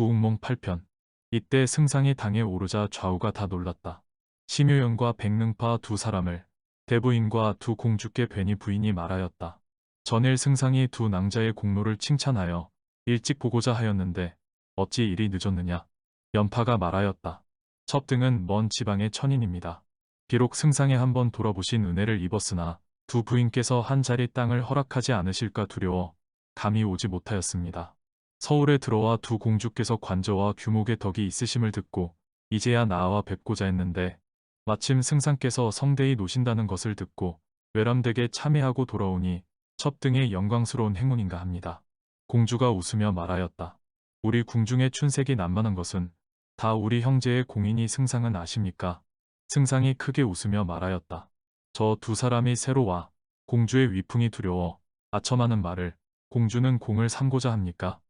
구운몽 8편. 이때 승상이 당에 오르자 좌우가 다 놀랐다. 심효연과 백능파 두 사람을 대부인과 두 공주께 뵈니 부인이 말하였다. 전일 승상이 두 낭자의 공로를 칭찬하여 일찍 보고자 하였는데 어찌 이리 늦었느냐. 연파가 말하였다. 첩등은 먼 지방의 천인입니다. 비록 승상에 한번 돌아보신 은혜를 입었으나 두 부인께서 한 자리 땅을 허락하지 않으실까 두려워 감히 오지 못하였습니다. 서울에 들어와 두 공주께서 관저와 규목의 덕이 있으심을 듣고 이제야 나와 뵙고자 했는데 마침 승상께서 성대히 노신다는 것을 듣고 외람되게 참회하고 돌아오니 첩등의 영광스러운 행운인가 합니다. 공주가 웃으며 말하였다. 우리 궁중의 춘색이 난만한 것은 다 우리 형제의 공인이 승상은 아십니까? 승상이 크게 웃으며 말하였다. 저 두 사람이 새로 와 공주의 위풍이 두려워 아첨하는 말을 공주는 공을 삼고자 합니까?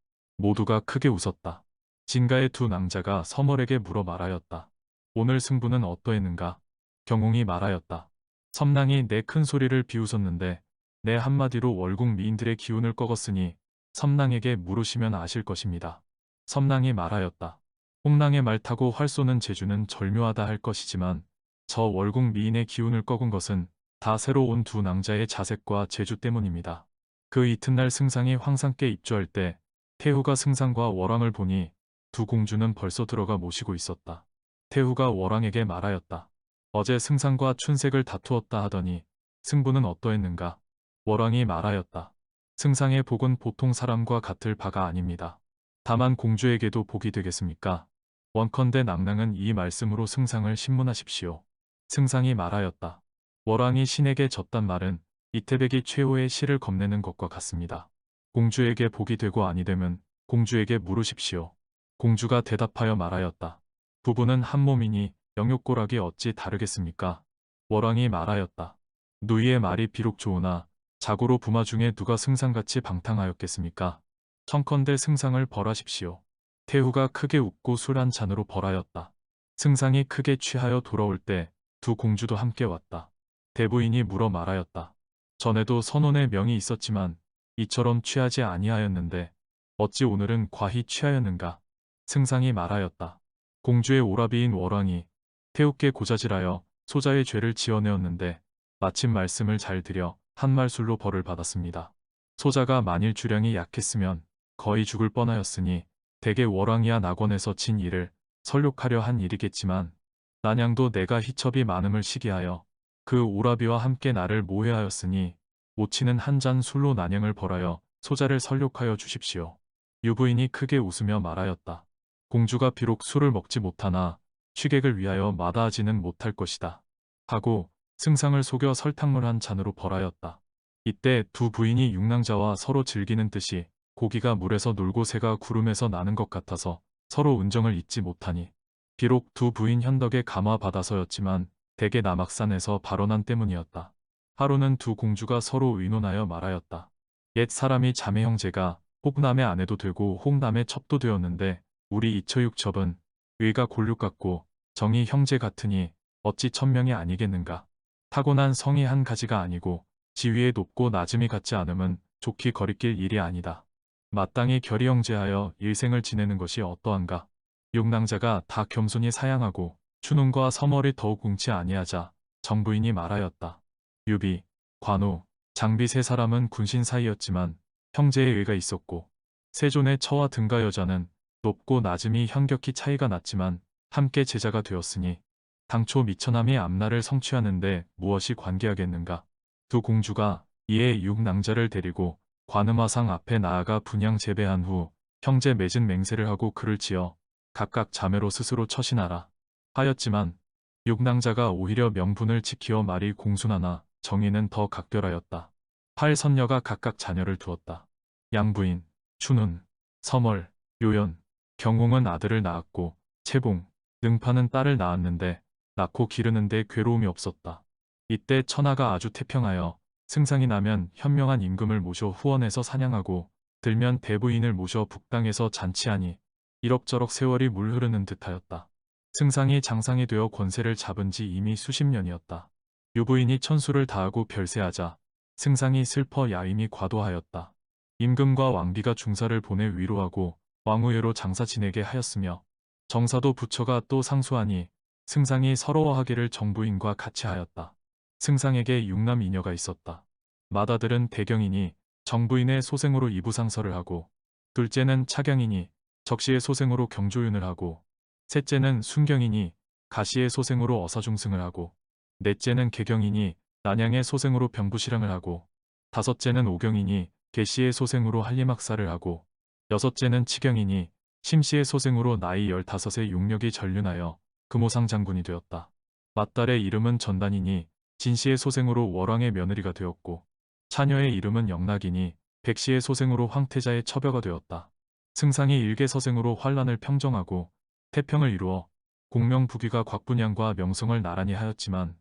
모두가 크게 웃었다. 진가의 두 낭자가 서멀에게 물어 말하였다. 오늘 승부는 어떠했는가? 경홍이 말하였다. 섬랑이 내 큰 소리를 비웃었는데 내 한마디로 월국 미인들의 기운을 꺾었으니 섬랑에게 물으시면 아실 것입니다. 섬랑이 말하였다. 홍랑의 말 타고 활 쏘는 재주는 절묘하다 할 것이지만 저 월국 미인의 기운을 꺾은 것은 다 새로 온 두 낭자의 자색과 재주 때문입니다. 그 이튿날 승상이 황상께 입주할 때 태후가 승상과 월왕을 보니 두 공주는 벌써 들어가 모시고 있었다. 태후가 월왕에게 말하였다. 어제 승상과 춘색을 다투었다 하더니 승부는 어떠했는가? 월왕이 말하였다. 승상의 복은 보통 사람과 같을 바가 아닙니다. 다만 공주에게도 복이 되겠습니까? 원컨대 낭랑은 이 말씀으로 승상을 신문하십시오. 승상이 말하였다. 월왕이 신에게 졌단 말은 이태백이 최후의 시를 겁내는 것과 같습니다. 공주에게 복이 되고 아니 되면 공주에게 물으십시오. 공주가 대답하여 말하였다. 부부는 한 몸이니 영육고락이 어찌 다르겠습니까? 월왕이 말하였다. 누이의 말이 비록 좋으나 자고로 부마 중에 누가 승상같이 방탕하였겠습니까? 청컨대 승상을 벌하십시오. 태후가 크게 웃고 술 한 잔으로 벌하였다. 승상이 크게 취하여 돌아올 때 두 공주도 함께 왔다. 대부인이 물어 말하였다. 전에도 선원의 명이 있었지만 이처럼 취하지 아니하였는데 어찌 오늘은 과히 취하였는가? 승상이 말하였다. 공주의 오라비인 월왕이 태우께 고자질하여 소자의 죄를 지어내었는데 마침 말씀을 잘 들여 한말술로 벌을 받았습니다. 소자가 만일 주량이 약했으면 거의 죽을 뻔하였으니 대개 월왕이야 낙원에서 진 일을 설욕하려 한 일이겠지만 난양도 내가 희첩이 많음을 시기하여 그 오라비와 함께 나를 모해하였으니 모치는 한 잔 술로 난양을 벌하여 소자를 설욕하여 주십시오. 유부인이 크게 웃으며 말하였다. 공주가 비록 술을 먹지 못하나 취객을 위하여 마다하지는 못할 것이다. 하고 승상을 속여 설탕물 한 잔으로 벌하였다. 이때 두 부인이 육랑자와 서로 즐기는 듯이 고기가 물에서 놀고 새가 구름에서 나는 것 같아서 서로 은정을 잊지 못하니 비록 두 부인 현덕에 감화받아서였지만 대개 남악산에서 발언한 때문이었다. 하루는 두 공주가 서로 의논하여 말하였다. 옛 사람이 자매 형제가 혹남의 아내도 되고 혹남의 첩도 되었는데 우리 이처육첩은 의가 골육 같고 정이 형제 같으니 어찌 천명이 아니겠는가. 타고난 성이 한 가지가 아니고 지위에 높고 낮음이 같지 않음은 좋게 거리낄 일이 아니다. 마땅히 결의 형제하여 일생을 지내는 것이 어떠한가. 육랑자가 다 겸손히 사양하고 춘훈과 서멀이 더욱 웅치 아니하자 정부인이 말하였다. 유비, 관우, 장비 세 사람은 군신 사이였지만 형제의 의가 있었고 세존의 처와 등가 여자는 높고 낮음이 현격히 차이가 났지만 함께 제자가 되었으니 당초 미처남이 앞날을 성취하는데 무엇이 관계하겠는가. 두 공주가 이에 육랑자를 데리고 관음화상 앞에 나아가 분양 재배한 후 형제 맺은 맹세를 하고 글을 지어 각각 자매로 스스로 처신하라 하였지만 육랑자가 오히려 명분을 지키어 말이 공순하나 정의는 더 각별하였다. 8선녀가 각각 자녀를 두었다. 양부인, 춘훈, 서멀, 요연, 경홍은 아들을 낳았고 채봉, 능파는 딸을 낳았는데 낳고 기르는데 괴로움이 없었다. 이때 천하가 아주 태평하여 승상이 나면 현명한 임금을 모셔 후원해서 사냥하고 들면 대부인을 모셔 북당에서 잔치하니 이럭저럭 세월이 물 흐르는 듯하였다. 승상이 장상이 되어 권세를 잡은 지 이미 수십 년이었다. 유부인이 천수를 다하고 별세하자 승상이 슬퍼 야임이 과도하였다. 임금과 왕비가 중사를 보내 위로하고 왕우여로 장사 지내게 하였으며 정사도 부처가 또 상수하니 승상이 서러워하기를 정부인과 같이 하였다. 승상에게 육남 이녀가 있었다. 맏아들은 대경이니 정부인의 소생으로 이부상설을 하고, 둘째는 차경이니 적시의 소생으로 경조윤을 하고, 셋째는 순경이니 가시의 소생으로 어사중승을 하고, 넷째는 개경이니 난양의 소생으로 병부시랑을 하고, 다섯째는 오경이니 계시의 소생으로 한리막사를 하고, 여섯째는 치경이니 심시의 소생으로 나이 15의 용력이 전륜하여 금호상 장군이 되었다. 맏딸의 이름은 전단이니 진시의 소생으로 월왕의 며느리가 되었고, 차녀의 이름은 영락이니 백시의 소생으로 황태자의 처녀가 되었다. 승상이 일개서생으로 환란을 평정하고 태평을 이루어 공명부귀가 곽분양과 명성을 나란히 하였지만,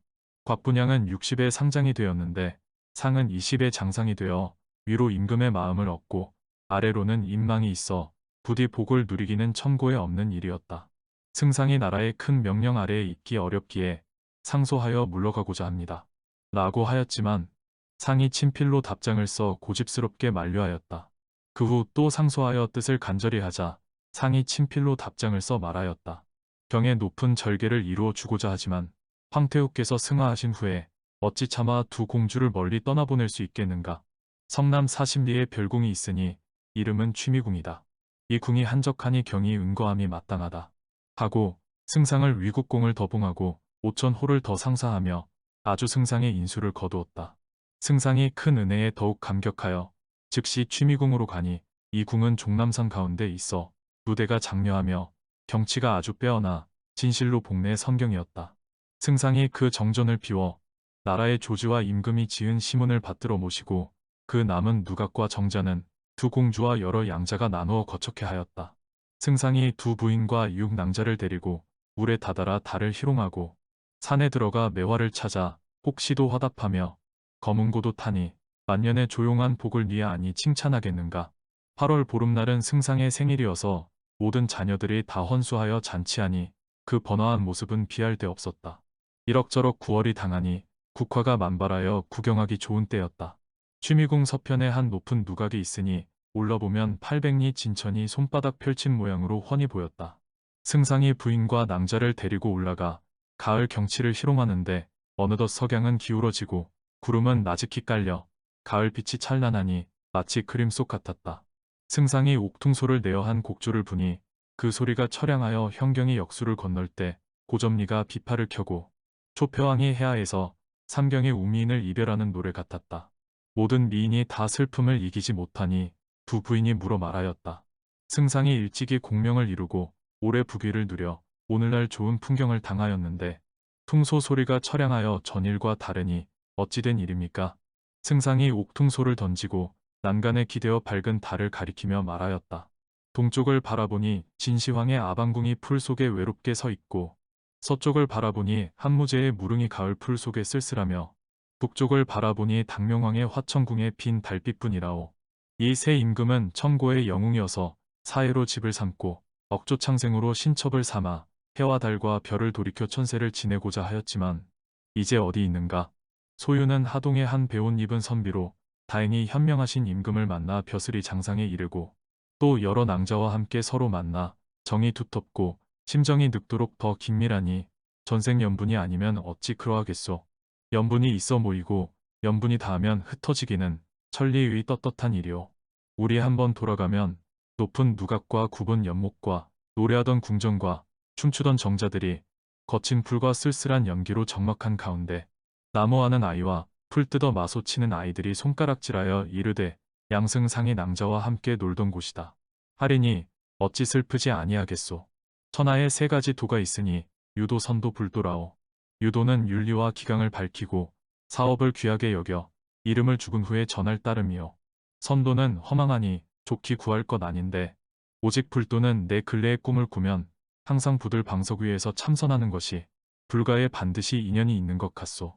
곽분양은 60의 상장이 되었는데 상은 20의 장상이 되어 위로 임금의 마음을 얻고 아래로는 인망이 있어 부디 복을 누리기는 천고에 없는 일이었다. 승상이 나라의 큰 명령 아래에 있기 어렵기에 상소하여 물러가고자 합니다. 라고 하였지만 상이 친필로 답장을 써 고집스럽게 만류하였다. 그 후 또 상소하여 뜻을 간절히 하자 상이 친필로 답장을 써 말하였다. 경의 높은 절개를 이루어 주고자 하지만 황태후께서 승하하신 후에 어찌 차마 두 공주를 멀리 떠나보낼 수 있겠는가. 성남 40리에 별궁이 있으니 이름은 취미궁이다. 이 궁이 한적하니 경이 은거함이 마땅하다. 하고 승상을 위국공을 더 봉하고 5,000호를 더 상사하며 아주 승상의 인수를 거두었다. 승상이 큰 은혜에 더욱 감격하여 즉시 취미궁으로 가니 이 궁은 종남산 가운데 있어 무대가 장려하며 경치가 아주 빼어나 진실로 복내의 선경이었다. 승상이 그 정전을 비워 나라의 조지와 임금이 지은 시문을 받들어 모시고 그 남은 누각과 정자는 두 공주와 여러 양자가 나누어 거처케 하였다. 승상이 두 부인과 6낭자를 데리고 물에 다다라 달을 희롱하고 산에 들어가 매화를 찾아 혹시도 화답하며 검은고도 타니 만년의 조용한 복을 니에 아니 칭찬하겠는가. 8월 보름날은 승상의 생일이어서 모든 자녀들이 다 헌수하여 잔치하니 그 번화한 모습은 비할 데 없었다. 이럭저럭 구월이 당하니 국화가 만발하여 구경하기 좋은 때였다. 취미궁 서편에 한 높은 누각이 있으니 올라보면 800리 진천이 손바닥 펼친 모양으로 훤히 보였다. 승상이 부인과 낭자를 데리고 올라가 가을 경치를 희롱하는데 어느덧 석양은 기울어지고 구름은 나직히 깔려 가을빛이 찬란하니 마치 그림 속 같았다. 승상이 옥퉁소를 내어 한 곡조를 부니 그 소리가 처량하여 현경이 역수를 건널 때 고점리가 비파를 켜고 초표왕이 해하에서 삼경의 우미인을 이별하는 노래 같았다. 모든 미인이 다 슬픔을 이기지 못하니 두 부인이 물어 말하였다. 승상이 일찍이 공명을 이루고 오래 부귀를 누려 오늘날 좋은 풍경을 당하였는데 퉁소 소리가 처량하여 전일과 다르니 어찌된 일입니까? 승상이 옥퉁소를 던지고 난간에 기대어 밝은 달을 가리키며 말하였다. 동쪽을 바라보니 진시황의 아방궁이 풀 속에 외롭게 서 있고, 서쪽을 바라보니 한무제의 무릉이 가을 풀 속에 쓸쓸하며, 북쪽을 바라보니 당명왕의 화천궁에 빈 달빛뿐이라오. 이 세 임금은 청고의 영웅이어서 사해로 집을 삼고 억조창생으로 신첩을 삼아 해와 달과 별을 돌이켜 천세를 지내고자 하였지만 이제 어디 있는가. 소유는 하동의 한 배옷 입은 선비로 다행히 현명하신 임금을 만나 벼슬이 장상에 이르고 또 여러 낭자와 함께 서로 만나 정이 두텁고 심정이 늙도록 더 긴밀하니 전생 연분이 아니면 어찌 그러하겠소. 연분이 있어 모이고 연분이 닿으면 흩어지기는 천리의 떳떳한 일이오. 우리 한번 돌아가면 높은 누각과 굽은 연목과 노래하던 궁정과 춤추던 정자들이 거친 풀과 쓸쓸한 연기로 적막한 가운데 나무하는 아이와 풀 뜯어 마소 치는 아이들이 손가락질하여 이르되 양승상의 낭자와 함께 놀던 곳이다. 하리니 어찌 슬프지 아니하겠소. 천하에 세 가지 도가 있으니 유도, 선도, 불도라오. 유도는 윤리와 기강을 밝히고 사업을 귀하게 여겨 이름을 죽은 후에 전할 따름이요. 선도는 허망하니 좋게 구할 것 아닌데 오직 불도는 내 근래의 꿈을 꾸면 항상 부들 방석 위에서 참선하는 것이 불가에 반드시 인연이 있는 것 같소.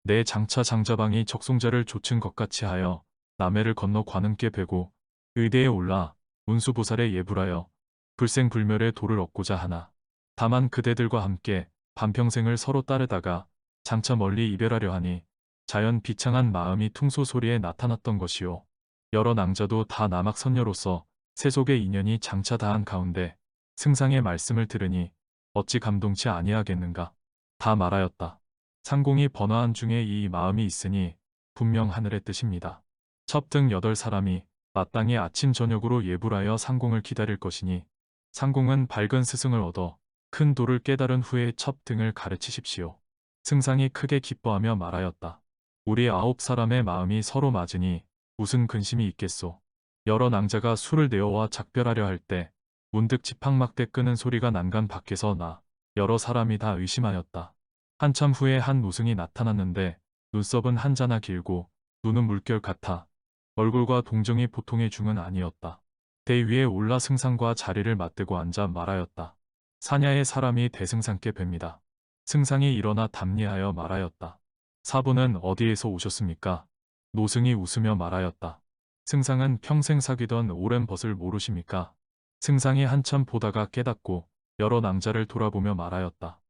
내 장차 장자방이 적송자를 조친 것 같이 하여 남해를 건너 관음께 베고 의대에 올라 운수보살에 예불하여 불생불멸의 도를 얻고자 하나. 다만 그대들과 함께 반평생을 서로 따르다가 장차 멀리 이별하려 하니 자연 비창한 마음이 퉁소 소리에 나타났던 것이요. 여러 낭자도 다 남학선녀로서 세속의 인연이 장차 다한 가운데 승상의 말씀을 들으니 어찌 감동치 아니하겠는가. 다 말하였다. 상공이 번화한 중에 이 마음이 있으니 분명 하늘의 뜻입니다. 첩등 8사람이 마땅히 아침 저녁으로 예불하여 상공을 기다릴 것이니 상공은 밝은 스승을 얻어 큰 도를 깨달은 후에 첩등을 가르치십시오. 승상이 크게 기뻐하며 말하였다. 우리 9사람의 마음이 서로 맞으니 무슨 근심이 있겠소. 여러 낭자가 술을 내어와 작별하려 할 때 문득 지팡막대 끄는 소리가 난간 밖에서 나 여러 사람이 다 의심하였다. 한참 후에 한 노승이 나타났는데 눈썹은 한자나 길고 눈은 물결 같아 얼굴과 동정이 보통의 중은 아니었다. 대 위에 올라 승상과 자리를 맞대고 앉아 말하였다. 사냐의 사람이 대승상께 뵙니다. 승상이 일어나 답례하여 말하였다. 사부는 어디에서 오셨습니까? 노승이 웃으며 말하였다. 승상은 평생 사귀던 오랜 벗을 모르십니까? 승상이 한참 보다가 깨닫고 여러 낭자를 돌아보며 말하였다.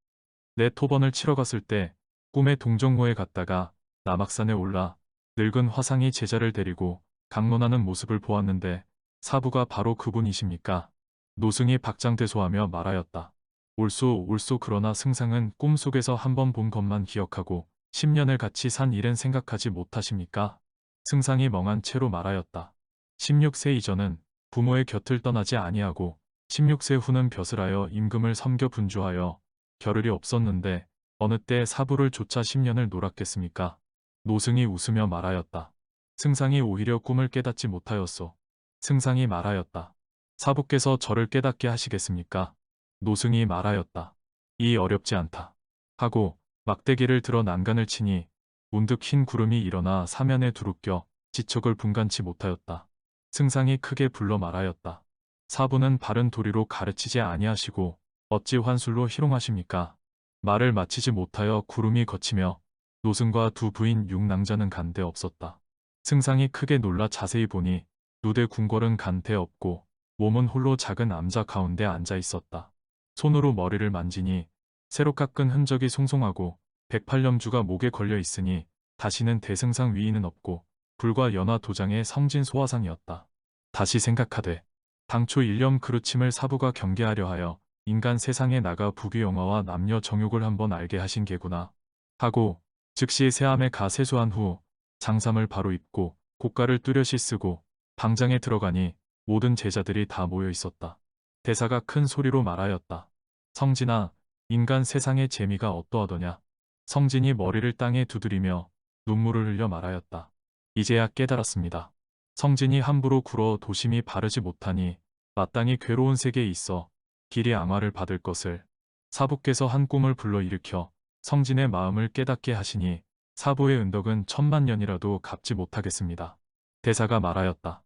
내 토번을 치러 갔을 때 꿈에 동정호에 갔다가 남악산에 올라 늙은 화상이 제자를 데리고 강론하는 모습을 보았는데 사부가 바로 그분이십니까? 노승이 박장대소하며 말하였다. 옳소 그러나 승상은 꿈속에서 한번 본 것만 기억하고 10년을 같이 산 일은 생각하지 못하십니까? 승상이 멍한 채로 말하였다. 16세 이전은 부모의 곁을 떠나지 아니하고 16세 후는 벼슬하여 임금을 섬겨 분주하여 겨를이 없었는데 어느 때 사부를 좇아 10년을 놀았겠습니까? 노승이 웃으며 말하였다. 승상이 오히려 꿈을 깨닫지 못하였소. 승상이 말하였다. 사부께서 저를 깨닫게 하시겠습니까? 노승이 말하였다. 이 어렵지 않다. 하고 막대기를 들어 난간을 치니 문득 흰 구름이 일어나 사면에 두루껴 지척을 분간치 못하였다. 승상이 크게 불러 말하였다. 사부는 바른 도리로 가르치지 아니하시고 어찌 환술로 희롱하십니까? 말을 마치지 못하여 구름이 걷히며 노승과 두 부인 육낭자는 간데 없었다. 승상이 크게 놀라 자세히 보니 누대 궁궐은 간데 없고 몸은 홀로 작은 암자 가운데 앉아 있었다. 손으로 머리를 만지니 새로 깎은 흔적이 송송하고 108념주가 목에 걸려 있으니 다시는 대승상 위인은 없고 불과 연화 도장의 성진 소화상이었다. 다시 생각하되 당초 일념 그루침을 사부가 경계하려 하여 인간 세상에 나가 부귀영화와 남녀 정욕을 한번 알게 하신 게구나 하고 즉시 새암에 가 세수한 후 장삼을 바로 입고 고가를 뚜렷이 쓰고 방장에 들어가니 모든 제자들이 다 모여 있었다. 대사가 큰 소리로 말하였다. 성진아, 인간 세상의 재미가 어떠하더냐? 성진이 머리를 땅에 두드리며 눈물을 흘려 말하였다. 이제야 깨달았습니다. 성진이 함부로 굴어 도심이 바르지 못하니 마땅히 괴로운 세계에 있어 길이 앙화를 받을 것을 사부께서 한 꿈을 불러일으켜 성진의 마음을 깨닫게 하시니 사부의 은덕은 천만년이라도 갚지 못하겠습니다. 대사가 말하였다.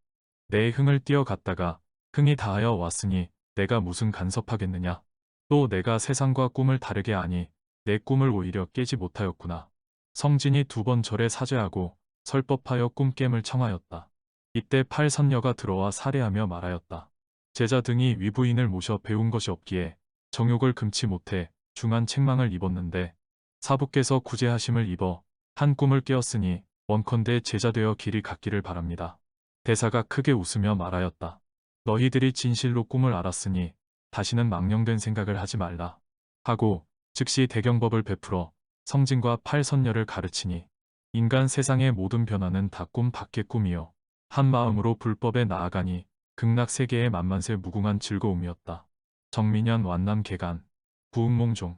내 흥을 뛰어갔다가 흥이 다하여 왔으니 내가 무슨 간섭하겠느냐. 또 내가 세상과 꿈을 다르게 아니 내 꿈을 오히려 깨지 못하였구나. 성진이 2번 절에 사죄하고 설법하여 꿈깸을 청하였다. 이때 팔선녀가 들어와 살해하며 말하였다. 제자 등이 위부인을 모셔 배운 것이 없기에 정욕을 금치 못해 중한 책망을 입었는데 사부께서 구제하심을 입어 한 꿈을 깨었으니 원컨대 제자 되어 길이 갖기를 바랍니다. 대사가 크게 웃으며 말하였다. 너희들이 진실로 꿈을 알았으니 다시는 망령된 생각을 하지 말라. 하고 즉시 대경법을 베풀어 성진과 팔선녀를 가르치니 인간 세상의 모든 변화는 다 꿈 밖의 꿈이요. 한 마음으로 불법에 나아가니 극락세계의 만만세 무궁한 즐거움이었다. 정민현 완남 개간 부흥몽종